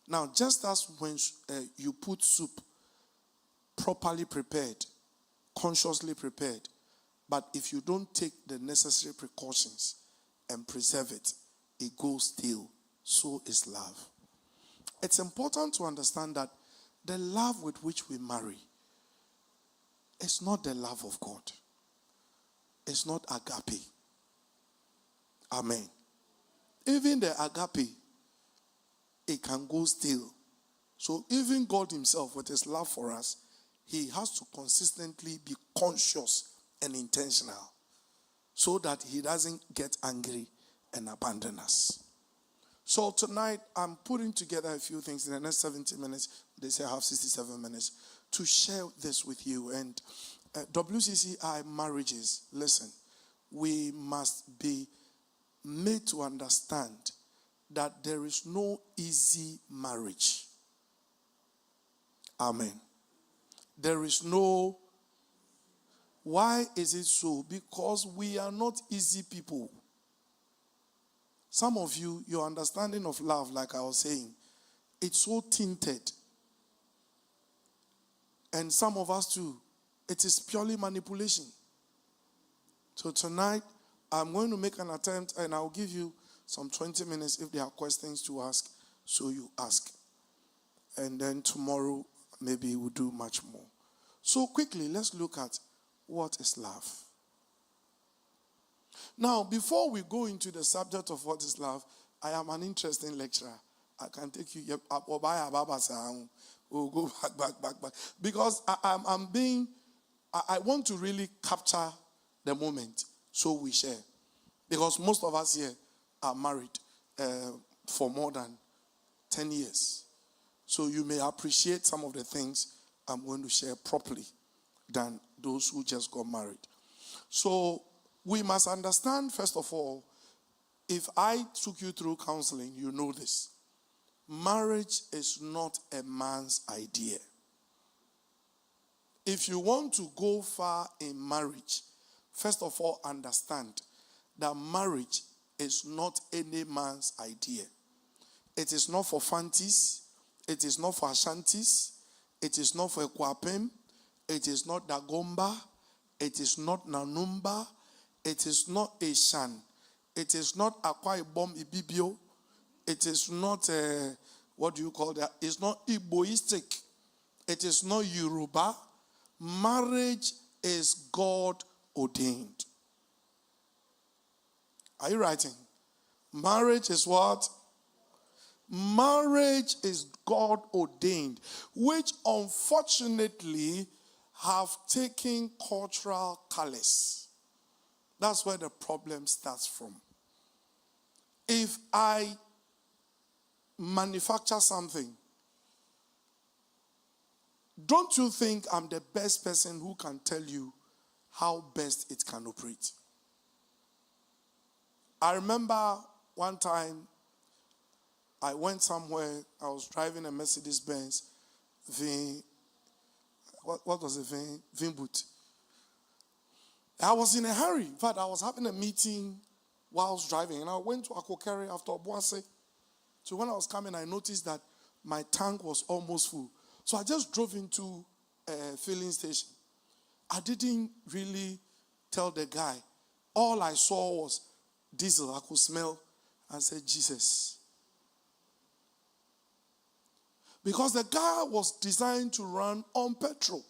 Now, just as when you put soup properly prepared, consciously prepared, but if you don't take the necessary precautions and preserve it, it goes stale. So is love. It's important to understand that the love with which we marry is not the love of God. It's not agape. Amen. Even the agape, it can go stale. So even God himself, with his love for us, he has to consistently be conscious and intentional so that he doesn't get angry and abandon us. So tonight, I'm putting together a few things in the next 70 minutes. They say I have 67 minutes to share this with you. And WCCI marriages, listen, we must be made to understand that there is no easy marriage. Amen. There is no. Why is it so? Because we are not easy people. Some of you, your understanding of love, like I was saying, it's so tinted. And some of us too, it is purely manipulation. So tonight, I'm going to make an attempt and I'll give you some 20 minutes if there are questions to ask, so you ask. And then tomorrow, maybe we'll do much more. So quickly, let's look at what is love. Now, before we go into the subject of what is love, I am an interesting lecturer. I can take you up. We'll go back. Because I want to really capture the moment so we share. Because most of us here are married for more than 10 years. So you may appreciate some of the things I'm going to share properly than those who just got married. So we must understand, first of all, if I took you through counseling, you know this. Marriage is not a man's idea. If you want to go far in marriage, first of all, understand that marriage is not any man's idea. It is not for fancies. It is not for Ashantis. It is not for Ekwapem. It is not Dagomba. It is not Nanumba. It is not Eshan. It is not Akwa Ibom Ibibio. It is not, what do you call that? It's not Igboistic. It is not Yoruba. Marriage is God ordained. Are you writing? Marriage is what? Marriage is God ordained, which unfortunately have taken cultural colors. That's where the problem starts from. If I manufacture something, don't you think I'm the best person who can tell you how best it can operate? I remember one time I went somewhere, I was driving a Mercedes-Benz what was it? Vinboot. I was in a hurry. In fact, I was having a meeting while I was driving, and I went to Akokere after Obuase. So when I was coming, I noticed that my tank was almost full. So I just drove into a filling station. I didn't really tell the guy. All I saw was diesel. I could smell. I said, Jesus. Because the car was designed to run on petrol.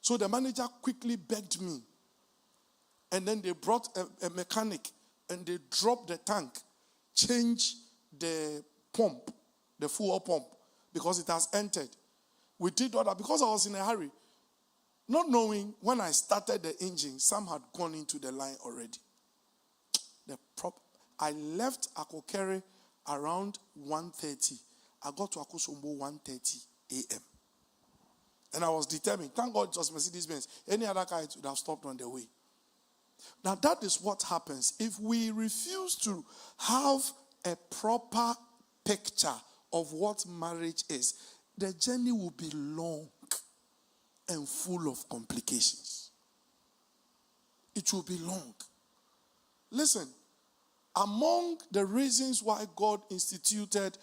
So the manager quickly begged me. And then they brought a mechanic and they dropped the tank, changed the pump, the fuel pump, because it has entered. We did all that because I was in a hurry. Not knowing when I started the engine, some had gone into the line already. I left Akokere around 1:30. I got to Akosombo 1:30 a.m. And I was determined. Thank God it was Mercedes-Benz. Any other car would have stopped on the way. Now that is what happens. If we refuse to have a proper picture of what marriage is, the journey will be long and full of complications. It will be long. Listen, among the reasons why God instituted